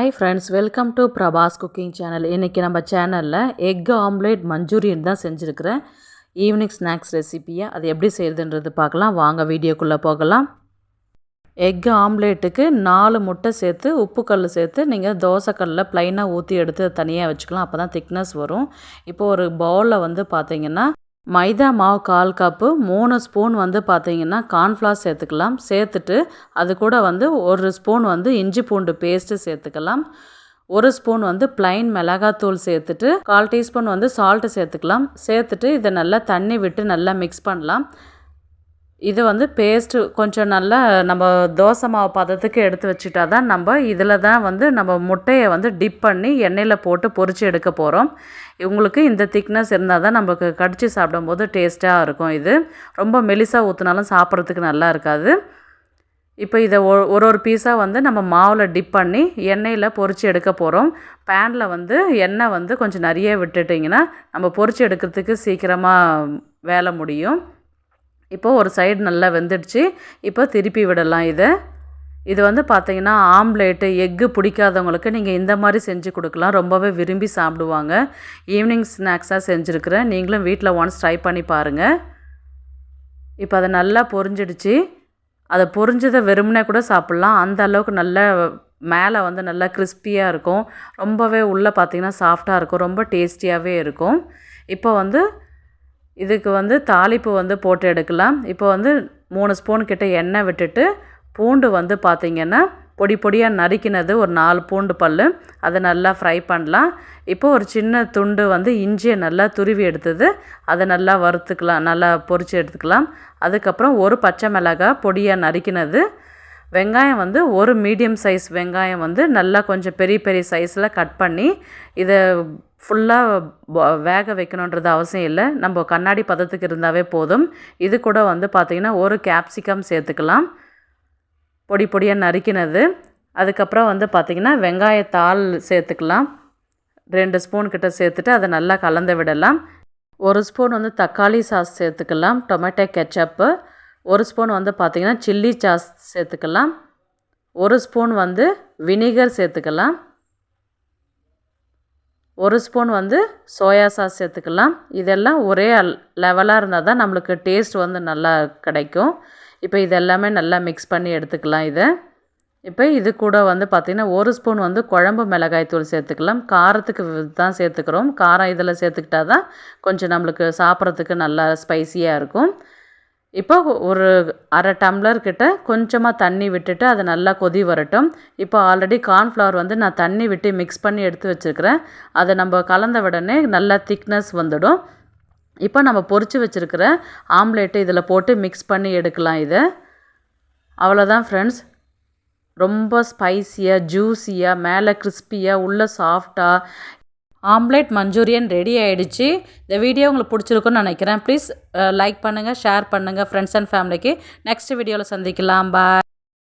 Hi friends, welcome to Prabhas Cooking Channel. இன்னைக்கு நம்ம சேனல்ல எக் ஆம்லேட் மஞ்சூரியன் தான் செஞ்சிருக்கிறேன். ஈவினிங் ஸ்நாக்ஸ் ரெசிபியை அது எப்படி செய்யறதுன்றது பார்க்கலாம். வாங்க வீடியோக்குள்ளே போகலாம். எக் ஆம்லேட்டுக்கு 4 முட்டை சேர்த்து உப்பு கல் சேர்த்து நீங்கள் தோசைக்கல்லில் ப்ளைனாக ஊற்றி எடுத்து தனியாக வச்சுக்கலாம். அப்போ தான் திக்னஸ் வரும். இப்போ ஒரு பவுலில் வந்து பார்த்தீங்கன்னா மைதா மாவு 1/4 கப்பு 3 ஸ்பூன் வந்து பார்த்தீங்கன்னா கார்ன்ஃப்ளவர் சேர்த்துக்கலாம். சேர்த்துட்டு அது கூட வந்து 1 ஸ்பூன் வந்து இஞ்சி பூண்டு பேஸ்ட்டு சேர்த்துக்கலாம். 1 ஸ்பூன் வந்து ப்ளைன் மிளகாத்தூள் சேர்த்துட்டு 1/4 டீஸ்பூன் வந்து சால்ட்டு சேர்த்துக்கலாம். சேர்த்துட்டு இதை நல்லா தண்ணி விட்டு நல்லா மிக்ஸ் பண்ணலாம். இது வந்து பேஸ்ட்டு கொஞ்சம் நல்லா நம்ம தோசை மாவு பதத்துக்கு எடுத்து வச்சுட்டா தான் நம்ம இதில் தான் வந்து நம்ம முட்டையை வந்து டிப் பண்ணி எண்ணெயில் போட்டு பொரித்து எடுக்க போகிறோம். உங்களுக்கு இந்த திக்னஸ் இருந்தால் தான் நமக்கு கடித்து சாப்பிடும்போது டேஸ்ட்டாக இருக்கும். இது ரொம்ப மெலிசாக ஊற்றினாலும் சாப்பிட்றதுக்கு நல்லா இருக்காது. இப்போ இதை ஒரு பீஸாக வந்து நம்ம மாவில் டிப் பண்ணி எண்ணெயில் பொரித்து எடுக்க போகிறோம். பேனில் வந்து எண்ணெய் வந்து கொஞ்சம் நிறைய விட்டுட்டிங்கன்னா நம்ம பொரித்து எடுக்கிறதுக்கு சீக்கிரமாக வேலை முடியும். இப்போது ஒரு சைடு நல்லா வெந்துடுச்சு. இப்போ திருப்பி விடலாம். இது வந்து பார்த்திங்கன்னா ஆம்லேட்டு எக்கு பிடிக்காதவங்களுக்கு நீங்கள் இந்த மாதிரி செஞ்சு கொடுக்கலாம். ரொம்பவே விரும்பி சாப்பிடுவாங்க. ஈவினிங் ஸ்நாக்ஸாக செஞ்சுருக்கிறேன். நீங்களும் வீட்டில் ஒன்ஸ் ட்ரை பண்ணி பாருங்கள். இப்போ அதை நல்லா பொரிஞ்சிடுச்சு. அதை பொரிஞ்சதை வெறுமனே கூட சாப்பிட்லாம். அந்த அளவுக்கு நல்ல மேலே வந்து நல்லா கிறிஸ்பியாக இருக்கும். ரொம்பவே உள்ளே பார்த்திங்கன்னா சாஃப்டாக இருக்கும். ரொம்ப டேஸ்டியாகவே இருக்கும். இப்போ வந்து இதுக்கு வந்து தாளிப்பு வந்து போட்டு எடுக்கலாம். இப்போ வந்து 3 ஸ்பூன் கிட்ட எண்ணெய் விட்டுட்டு பூண்டு வந்து பார்த்திங்கன்னா பொடியாக நறுக்கினது ஒரு 4 பூண்டு பல் அதை நல்லா ஃப்ரை பண்ணலாம். இப்போ ஒரு சின்ன துண்டு வந்து இஞ்சியை நல்லா துருவி எடுத்தது அதை நல்லா வறுத்துக்கலாம், நல்லா பொரித்து எடுத்துக்கலாம். அதுக்கப்புறம் ஒரு பச்சை மிளகாய் பொடியாக நறுக்கினது, வெங்காயம் வந்து ஒரு மீடியம் சைஸ் வெங்காயம் வந்து நல்லா கொஞ்சம் பெரிய சைஸில் கட் பண்ணி இதை ஃபுல்லாக வேக வைக்கணுன்றது அவசியம் இல்லை. நம்ம கண்ணாடி பதத்துக்கு இருந்தாவே போதும். இது கூட வந்து பார்த்திங்கன்னா ஒரு கேப்சிகம் சேர்த்துக்கலாம், பொடியாக நறுக்கினது. அதுக்கப்புறம் வந்து பார்த்திங்கன்னா வெங்காயத்தாள் சேர்த்துக்கலாம். 2 ஸ்பூன் கிட்ட சேர்த்துட்டு அதை நல்லா கலந்து விடலாம். 1 ஸ்பூன் வந்து தக்காளி சாஸ் சேர்த்துக்கலாம், டொமேட்டோ கெச்சப்பு. 1 ஸ்பூன் வந்து பார்த்திங்கன்னா சில்லி சாஸ் சேர்த்துக்கலாம். 1 ஸ்பூன் வந்து வினிகர் சேர்த்துக்கலாம். 1 ஸ்பூன் வந்து சோயா சாஸ் சேர்த்துக்கலாம். இதெல்லாம் ஒரே லெவலாக இருந்தால் தான் நம்மளுக்கு டேஸ்ட் வந்து நல்லா கிடைக்கும். இப்போ இதெல்லாமே நல்லா மிக்ஸ் பண்ணி எடுத்துக்கலாம். இப்போ இது கூட வந்து பார்த்திங்கன்னா 1 ஸ்பூன் வந்து குழம்பு மிளகாய் தூள் சேர்த்துக்கலாம். காரத்துக்கு தான் சேர்த்துக்கிறோம். காரம் இதில் சேர்த்துக்கிட்டா தான் கொஞ்சம் நம்மளுக்கு சாப்பிட்றதுக்கு நல்லா ஸ்பைசியாக இருக்கும். இப்போ ஒரு 1/2 டம்ளர் கிட்ட கொஞ்சமாக தண்ணி விட்டுட்டு அதை நல்லா கொதி வரட்டும். இப்போ ஆல்ரெடி கார்ன்ஃப்ளவர் வந்து நான் தண்ணி விட்டு மிக்ஸ் பண்ணி எடுத்து வச்சுருக்கிறேன். அதை நம்ம கலந்த உடனே நல்லா திக்னஸ் வந்துடும். இப்போ நம்ம பொரித்து வச்சுருக்கிற ஆம்லேட்டு இதில் போட்டு மிக்ஸ் பண்ணி எடுக்கலாம். அவ்வளோதான் ஃப்ரெண்ட்ஸ். ரொம்ப ஸ்பைஸியாக ஜூஸியாக மேலே கிறிஸ்பியாக உள்ளே சாஃப்டாக ஆம்லேட் மஞ்சூரியன் ரெடி ஆகிடுச்சு. இந்த வீடியோ உங்களுக்கு பிடிச்சிருக்குன்னு நினைக்கிறேன். ப்ளீஸ் லைக் பண்ணுங்கள், ஷேர் பண்ணுங்கள் ஃப்ரெண்ட்ஸ் அண்ட் ஃபேமிலிக்கு. நெக்ஸ்ட் வீடியோவில் சந்திக்கலாம். பாய்.